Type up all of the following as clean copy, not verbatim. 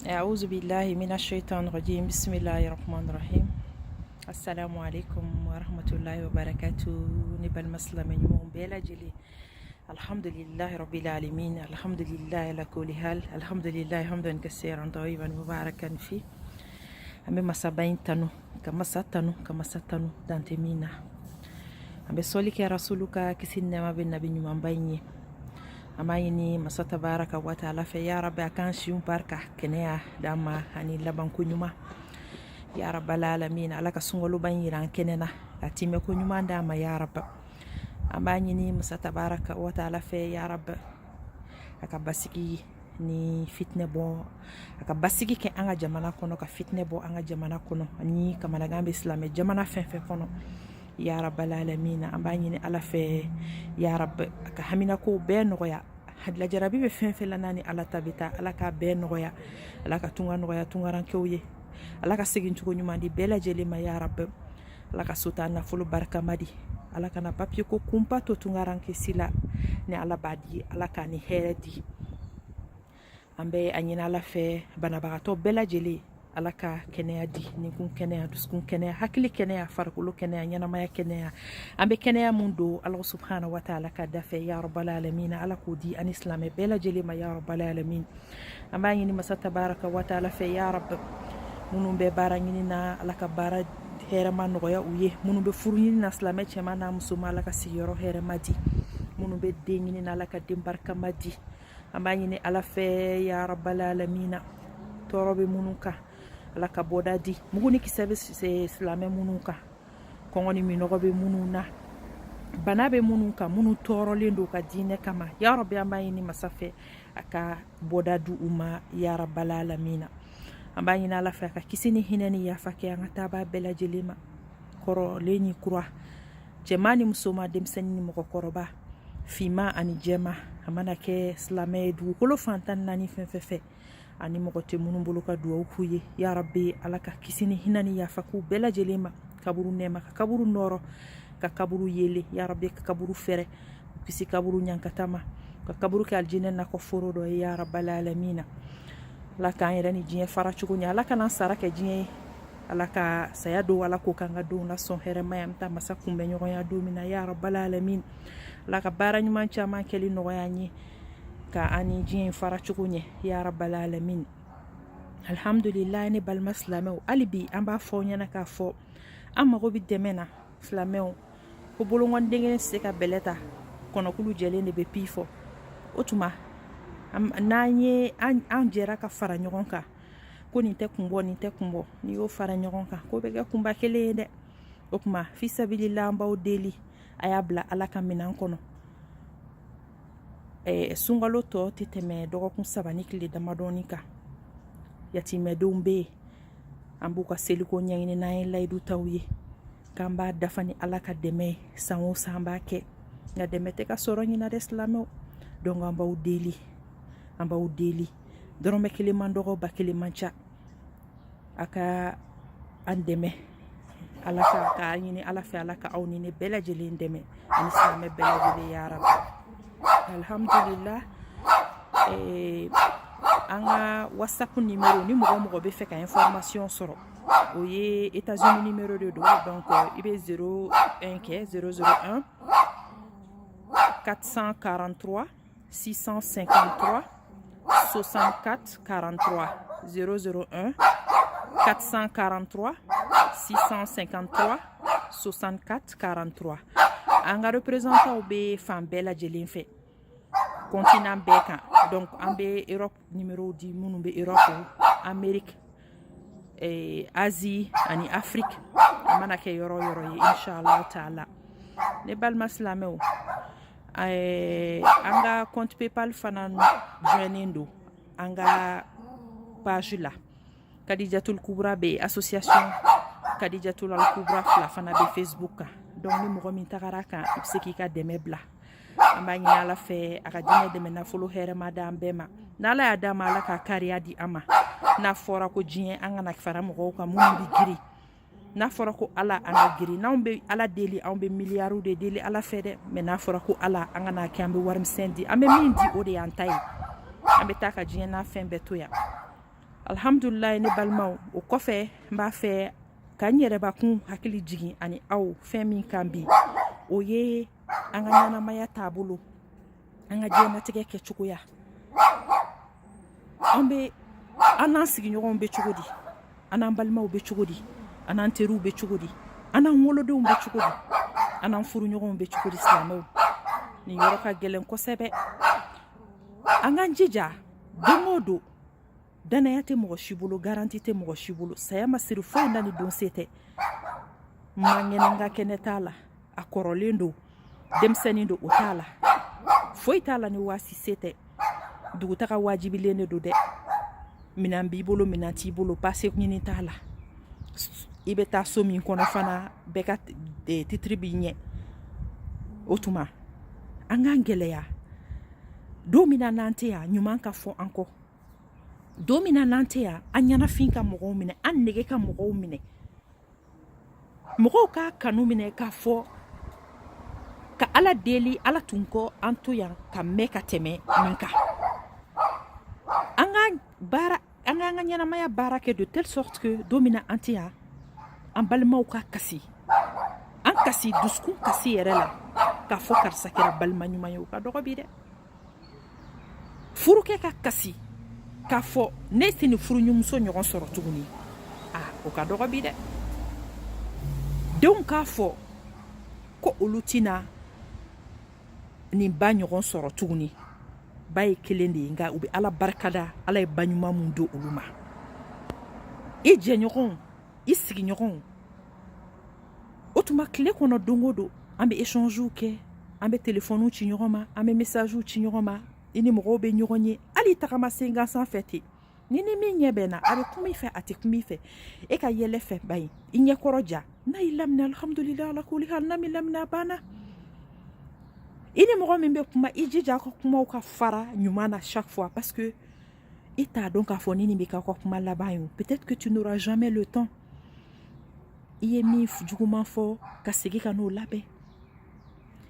أعوذ بالله من الشيطان الرجيم بسم الله الرحمن الرحيم السلام عليكم ورحمة الله وبركاته نبال مسلم يوم بلا جلي الحمد لله رب العالمين الحمد لله على كل حال الحمد لله حمدا كثيرا طيبا مباركا فيه أمي مسابين تنو كما ستنو دانتمينا أمي سولك يا رسولك كسينا ما بين نبي نمان بيني amayini masa tabaraka wa ta'ala fe ya rabbi akan shiyun barka kenya dama hani laban kunyuma ya rabbal alamin alaka sungolu ban yiran kenena atime kunyuma dama ya rabba amayini masa tabaraka wa ta'ala fe ya rabbi aka basiki ni fitne bo aka basiki ke anga jamana kono ka fitne bo anga jamana kono ni kamana gambe islam jamana fe kono ya rabbal alamin ambayini ala fe ya rabb aka hamina ko be noya hadla jarabi be fen felanani ala tabita ala ka be noya ala ka tunga noya tungaran kewye ala ka sigin tugo nyumandi bela jelima ya rabb ala ka sutana fulu barka madi ala kana papier ko kumpa to tungaran ke sila ne ala badi ala ka ni heredi ambe anyina ala fe bana bagato bela jeli ala ka kenea di ni kun kenea duskun kenea hakili kenea farkulo kenea nyana maya kenea ambe kenea mundo Allah subhanahu wa ta'ala ka dafe ya rabbal alamin ala ko di an islam bela jelima ya rabbal alamin amba yini masa tabaraka wa ta'ala fe ya rabb munum be barangini na ala ka bara hera man roya uye munum be furni na islam chema na musuma ala ka siyoro hera madi munum be dengini na ala ka dimbarka madi amba yini ala fe ya rabbal alamin torobe munuka ala ka boda di muguni ki service se islame munuka kongoni minogo be mununa banabe munuka munu toro lendo ka dine kama ya rabbi ambayini masafe aka boda du uma ya rabbal alamin ambayini ala fa ka kisini hinani ya fake ngata ba bela jelima koro leni kurwa jemani musoma dem sanni mo koroba fima ani jema amana ke islame du kolo fantan nani fefefe ani mogote munun buluka duwa ukuye ya rabbi alaka kisini hinani ya faku bela jelema kaburu nema ka kaburu noro ka kaburu yele ya rabbi ka kaburu fere kisi kaburu nyankatama ka kaburu ka aljina na ko forodo ya rabbal alamin la ka irani jine fara chugunya alaka nan saraka jine alaka sayado wala ko kanga do na son here mayam ta masa kumbe nyogo ya do mina ya rabbal alamin laka baranyu mancha man keli no yanyi ka ani jin fara chugunye ya rabbal alamin alhamdulillah ni bal maslamo alibi amba fo nyana ka fo amma go bi demena flameo ko bolongon dingen se ka beleta kono kulu jele ne be pifo otuma nanye an jera ka fara nyogon ka ko ni te kumbo ni yo fara nyogon ka ko be ga kumba kele de okuma fi sabilillah amba o deli ayabla alaka minan kono sungalo to titeme dogo kun sabani kile da madonika yati medumbe ambuka seliko nyangini na laidu tawye kamba dafani alaka deme sanwo samba ke nga demete ka soroni na islamo dongo amba udeli dorome kile mandogo bakile mancha aka andeme alaka ka yini alafa alaka awni ne bela jeli ndeme an islame bela jeli ya rab alhamdulillah anga whatsapp numéro ni mo be fait information soro oye États-Unis numéro de donc ibe 001 443 653 64 43 001 443 653 64 43 anga représentant be fambela jelin fait continent beka donc ambe Europe numéro 10 munu be Europe Amérique Asie ani Afrique amana ke yoro inshallah taala ne bal maslameo anga compte PayPal fanan joinendo anga page la Kadijatul Kubra be association Kadijatul Al Kubra la fana be Facebook donc ni mo min tagaraka ibseki ka demebla ambanyi ala fe akadine de mena fulu here madam bema nala ya dama ala ka kariya di ama na fora ko jien anga na fara mo ko mun giri na fora ko ala anga giri na umbe ala deli umbe miliaru de deli ala fede me na fora ko ala anga na kambe warm sendi ame mindi o de antai ambe taka jien na fembe toya alhamdulillah ne balimaw o kɔfɛ n b'a fɛ ka n yɛrɛbakun hakili jigin ani aw fɛn min kan bi o ye an ka ɲɛnamaya taabolo an ka diɲɛlatigɛ kɛcogoya an n'an sigiɲɔgɔnw bɛ cogo di an n'an balimaw bɛ cogo di an n'an teriw bɛ cogo di an n'an wolodenw bɛ cogo di an n'an furuɲɔgɔnw bɛ cogo di silamɛw nin yɔrɔ ka gɛlɛn kosɛbɛ an k'an jija don o don danaya tɛ mɔgɔ si bolo garanti tɛ mɔgɔ si bolo saya ma siri foyi na ni don se tɛ maŋɛnɛnka kɛnɛ t'a la a kɔrɔlen don denmisɛnnin don o t'a la foyi t'a la ni waasi se tɛ dugutaga wajibilen de don dɛ minan b'i bolo minan t'i bolo pase ɲini t'a la i bɛ taa so min kɔnɔ fana bɛɛ ka titiri b'i ɲɛ o tuma an k'an gɛlɛya don min na n'an tɛ yan ɲuman ka fɔ an kɔ don min na n'an tɛ yan an ɲɛnafin ka mɔgɔw minɛ an nege ka mɔgɔw minɛ mɔgɔw k'a kanu minɛ k'a fɔ ka ala deli ala tun kɔ an to yan ka mɛn ka tɛmɛ nin kan an k'an ka ɲɛnamaya baara kɛ de telle sorte que don min na an tɛ yan an balimaw ka kasi an kasi dusukun kasi yɛrɛ la k'a fɔ karisa kɛra balima ɲuman ye o ka dɔgɔ bi dɛ furukɛ ka kasi k'a fɔ ne tɛ nin furuɲɔgɔnmuso ɲɔgɔn sɔrɔ tuguni o ka dɔgɔ bi dɛ denw k'a fɔ ko olu tɛna nin ba ɲɔgɔn sɔrɔ tuguni ba ye kelen de ye nka u bɛ ala barikada ala ye ba ɲuman mun don olu ma i jɛɲɔgɔnw i sigiɲɔgɔnw o tuma tile kɔnɔ don o don an bɛ échangew kɛ an bɛ telefɔniw ci ɲɔgɔn ma an bɛ messagew ci ɲɔgɔn ma i ni mɔgɔw bɛ ɲɔgɔn ye hali tagama sen gansan fɛ ten ni min ɲɛ bɛnna a bɛ kuma i fɛ a tɛ kuma i fɛ e ka yɛlɛ fɛ ba ye i ɲɛkɔrɔ ja n'a y'i laminɛ alhamdulillah ala kuli hal n'a m'i laminɛ a banna i ni mɔgɔ min bɛ kuma i jija a ka kumaw ka fara ɲuman na chaque fois parce que i t'a dɔn k'a fɔ ni nin bɛ k'aw ka kuma laban ye peut-être que tu n'auras jamais le temps i ye min juguman fɔ ka segin ka n'o labɛn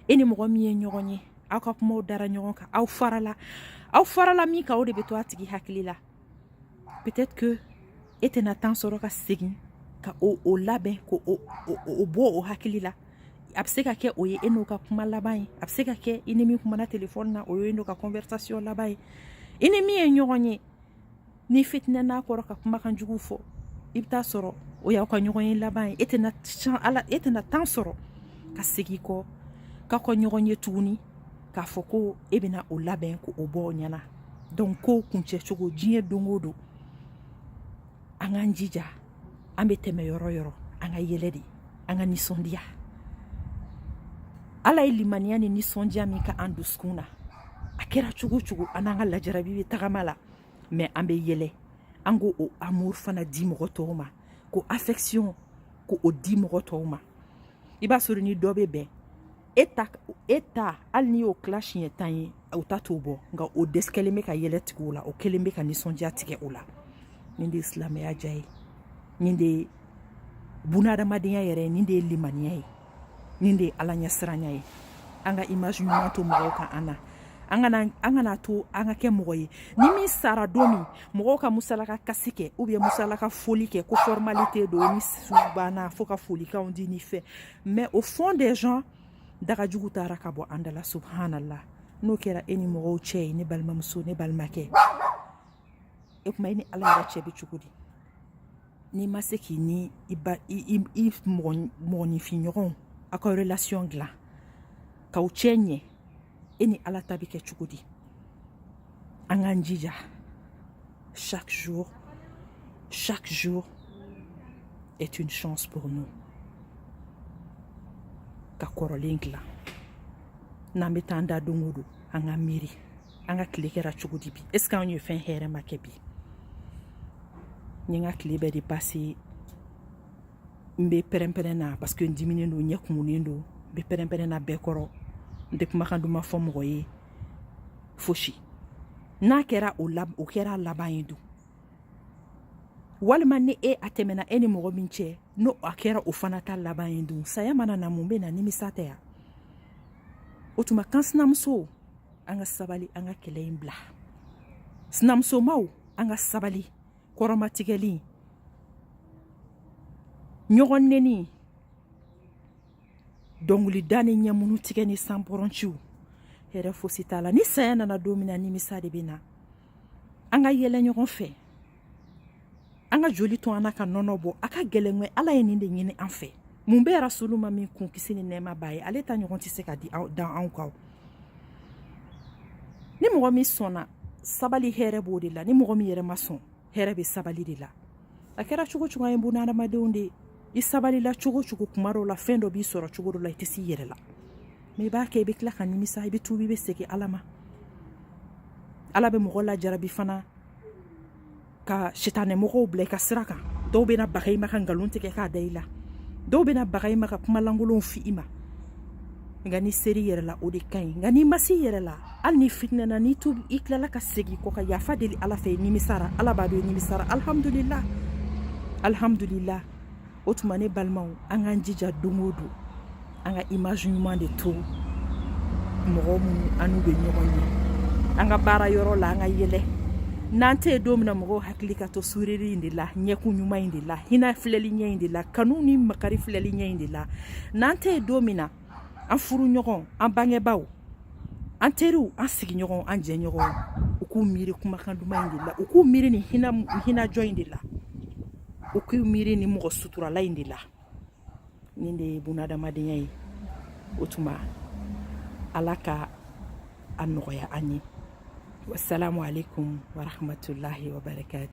i ni mɔgɔ min ye ɲɔgɔn ye aw ka kumaw dara ɲɔgɔn kan aw farala min kan o de bɛ to a tigi hakili la peut-être que e tɛna temps sɔrɔ ka segin ka o labɛn ko o bɔ o hakili la a bɛ se ka kɛ o ye e n'o ka kuma laban ye a bɛ se ka kɛ i ni min kumana telefɔni na o ye n'o ka conversation laban ye i ni min ye ɲɔgɔn ye ni fitinɛ n'a kɔrɔ ka kumakan jugu fɔ i bɛ taa sɔrɔ o y'aw ka ɲɔgɔn ye laban ye e tɛna temps sɔrɔ ka segin kɔ k'aw ka ɲɔgɔn ye tuguni k'a fɔ ko e bɛna o labɛn ko o bɔ o ɲɛna donc kow kuncɛ cogo diɲɛ don o don an k'an jija an bɛ tɛmɛ yɔrɔ yɔrɔ an ka yɛlɛ de an ka nisɔndiya ala ye limaniya ni nisɔndiya min ka an dusukun na a kɛra cogo cogo an n'an ka lajarabi bɛ tagama la mais an bɛ yɛlɛ an k'o amour fana di mɔgɔ tɔw ma ko affection k'o di mɔgɔ tɔw ma i b'a sɔrɔ ni dɔ bɛ bɛn e ta hali n'i y'o tila siɲɛ 10 ye o ta t'o bɔ nka o dɛsɛ kelen bɛ ka yɛlɛ tigɛ o la o kelen bɛ ka nisɔndiya tigɛ o la nin de ye silamɛya diya ye nin de ye bunahadamadenya yɛrɛ ye nin de ye limaniya ye nin de ye ala ɲɛsiranya ye an ka image ɲuman to mɔgɔw kan an na an kana to an ka kɛ mɔgɔ ye ni min sara don min mɔgɔw ka musalaka kasi kɛ ou bien musalaka foli kɛ ko formalité don ni su banna fo ka folikanw di ni fɛ mais au fond des gens dagajugu taara ka bɔ an dala subhanallah n'o kɛra e ni mɔgɔw cɛ ye ne balimamuso ne balimakɛ e kuma i ni ala yɛrɛ cɛ bɛ cogo di n'i ma se k'i ni i mɔgɔninfin ɲɔgɔnw aw ka relation dilan k'aw cɛ ɲɛ e ni ala ta bɛ kɛ cogo di an k'an jija chaque jour est une chance pour nous ka kɔrɔlen dilan n'an bɛ taa an da don o don an ka miiri an ka tile kɛra cogo di bi est ce que an ye fɛn hɛrɛ ma kɛ bi n ye n ka tile bɛɛ de passé n bɛ pɛrɛn-pɛrɛn na parce que n diminen don n ɲɛ kumunen don n bɛ pɛrɛn-pɛrɛn na bɛɛ kɔrɔ n tɛ kumakan duman fɔ mɔgɔ ye fosi n'a kɛra o kɛra a laban ye dun walima ni a tɛmɛna e ni mɔgɔ min cɛ n'o a kɛra o fana ta laban ye dun saya mana na mun bɛ na nimisa tɛ ya o tuma kan sinamuso an ka sabali an ka kɛlɛ in bila sinamusomaw an ka sabali kɔrɔmatigɛli ɲɔgɔn neni dɔnkilida ni ɲɛmunu tigɛ ni sanpɔrɔnciw hɛrɛ fosi t'a la ni saya nana don min na nimisa de bɛ na an ka yɛlɛ ɲɔgɔn fɛ an ka joli to an na ka nɔnɔ bɔ a ka gɛlɛn ala ye nin de ɲini an fɛ mun bɛ rasulu ma min kun kisi ni nɛɛma b'a ye ale ta ɲɔgɔn tɛ se ka di dan anw kan ni mɔgɔ min sɔnna sabali hɛrɛ b'o de la ni mɔgɔ min yɛrɛ ma sɔn hɛrɛ bɛ sabali de la a kɛra cogo cogo an ye buna adamadenw de i sabali la cogo cogo kuma dɔw la fɛn dɔ b'i sɔrɔ cogo dɔ la i tɛ s'i yɛrɛ la mais i b'a kɛ i bɛ tila ka nimisa i bɛ tuubi i bɛ segin ala ma ala bɛ mɔgɔ lajarabi fana ka sitanɛmɔgɔw bila i ka sira kan dɔw bɛna baga i ma ka nkalon tigɛ k'a da i la dɔw bɛna baga i ma ka kuma lankolonw fi i ma nka ni seri yɛrɛ la o de ka ɲi nka n'i ma se yɛrɛ la hali ni fitinɛna n'i tuubi i tilala ka segin kɔ ka yafa deli ala fɛ nimisara ala b'a dɔn nimisara alhamdulillah alhamdulillah o tuma ne balimaw an k'an jija don o don an ka image ɲuman de to mɔgɔ minnu an n'u bɛ ɲɔgɔn ye an ka baara yɔrɔ la an ka yɛlɛ n'an tɛ yen don min na mɔgɔw hakili ka to suureri in de la ɲɛkun ɲuman in de la hinɛ filɛli ɲɛ in de la kanu ni makari filɛli ɲɛ in de la n'an tɛ yen don min na an furu ɲɔgɔn an bangebaaw an teriw an sigiɲɔgɔn an jɛɲɔgɔn u k'u miiri kumakan duman in de la u k'u miiri ni hinajɔ in de la u k'u miiri ni mɔgɔ suturala in de la nin de ye bunadamadenya ye o tuma ala ka a nɔgɔya an ye wassalamu alaikum warahmatullahi wabarakatuh